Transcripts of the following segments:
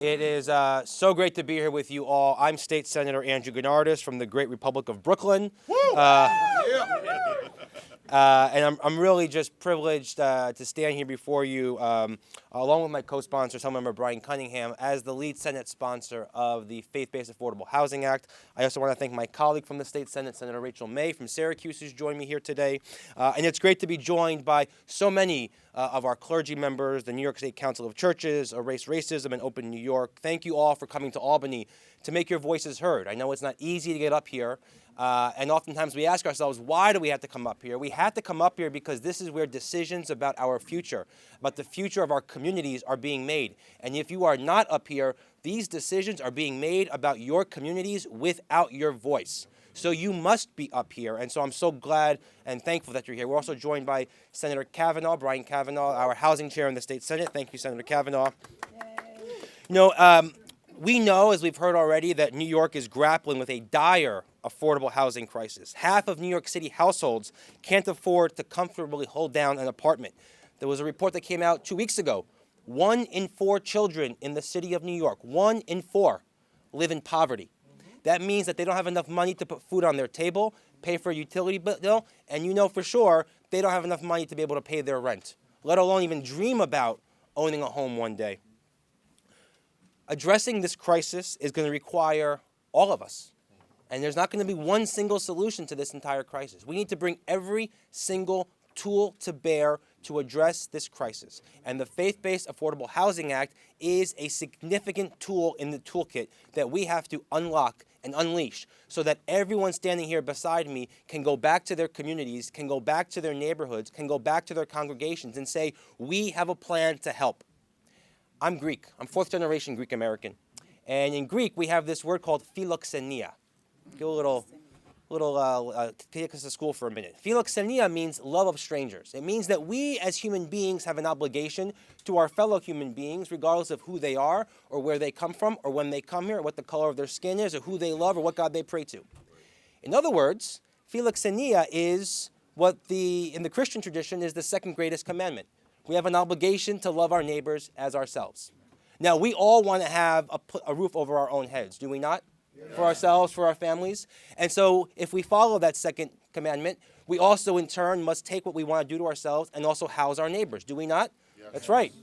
It is so great to be here with you all. I'm State Senator Andrew Gounardes from the great Republic of Brooklyn. And I'm really just privileged to stand here before you, along with my co-sponsor, Assemblymember Brian Cunningham, as the lead Senate sponsor of the Faith-Based Affordable Housing Act. I also want to thank my colleague from the State Senate, Senator Rachel May from Syracuse, who's joined me here today. And it's great to be joined by so many of our clergy members, the New York State Council of Churches, Erase Racism, and Open New York. Thank you all for coming to Albany to make your voices heard. I know it's not easy to get up here. And oftentimes we ask ourselves, why do we have to come up here? We have to come up here because this is where decisions about our future, about the future of our communities are being made. And if you are not up here, these decisions are being made about your communities without your voice. So you must be up here. And so I'm so glad and thankful that you're here. We're also joined by Senator Kavanaugh, Brian Kavanaugh, our housing chair in the state Senate. Thank you, Senator Kavanaugh. We know, as we've heard already, that New York is grappling with a dire affordable housing crisis. Half of New York City households can't afford to comfortably hold down an apartment. There was a report that came out 2 weeks ago. 1 in 4 children in the city of New York, 1 in 4, live in poverty. That means that they don't have enough money to put food on their table, pay for a utility bill, and you know for sure they don't have enough money to be able to pay their rent, let alone even dream about owning a home one day. Addressing this crisis is going to require all of us. And there's not going to be one single solution to this entire crisis. We need to bring every single tool to bear to address this crisis. And the Faith-Based Affordable Housing Act is a significant tool in the toolkit that we have to unlock and unleash so that everyone standing here beside me can go back to their communities, can go back to their neighborhoods, can go back to their congregations and say, we have a plan to help. I'm Greek. I'm 4th generation Greek American. And in Greek, we have this word called philoxenia. Go take us to school for a minute. Philoxenia means love of strangers. It means that we as human beings have an obligation to our fellow human beings, regardless of who they are or where they come from or when they come here or what the color of their skin is or who they love or what God they pray to. In other words, philoxenia is what in the Christian tradition is the second greatest commandment. We have an obligation to love our neighbors as ourselves. Now, we all want to have a roof over our own heads, do we not? Yes. For ourselves, for our families. And so if we follow that second commandment, we also in turn must take what we want to do to ourselves and also house our neighbors, do we not? Yes. That's right.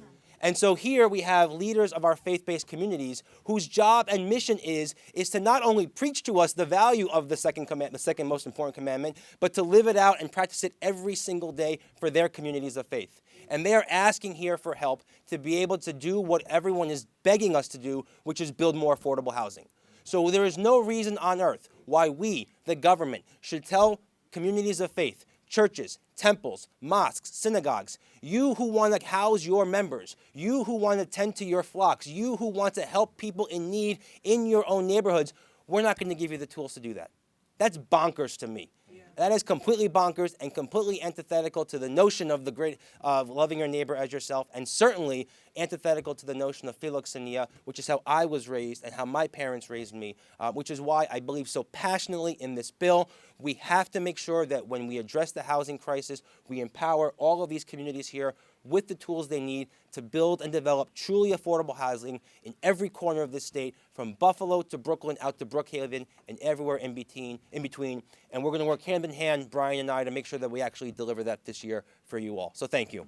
And so here we have leaders of our faith-based communities whose job and mission is to not only preach to us the value of the second commandment, the second most important commandment, but to live it out and practice it every single day for their communities of faith. And they are asking here for help to be able to do what everyone is begging us to do, which is build more affordable housing. So there is no reason on earth why we, the government, should tell communities of faith, churches, temples, mosques, synagogues, you who want to house your members, you who want to tend to your flocks, you who want to help people in need in your own neighborhoods, we're not going to give you the tools to do that. That's bonkers to me. That is completely bonkers and completely antithetical to the notion of of loving your neighbor as yourself, and certainly antithetical to the notion of philoxenia, which is how I was raised and how my parents raised me, which is why I believe so passionately in this bill. We have to make sure that when we address the housing crisis, we empower all of these communities here with the tools they need to build and develop truly affordable housing in every corner of this state, from Buffalo to Brooklyn, out to Brookhaven, and everywhere in between. And we're going to work hand in hand, Brian and I, to make sure that we actually deliver that this year for you all. So thank you.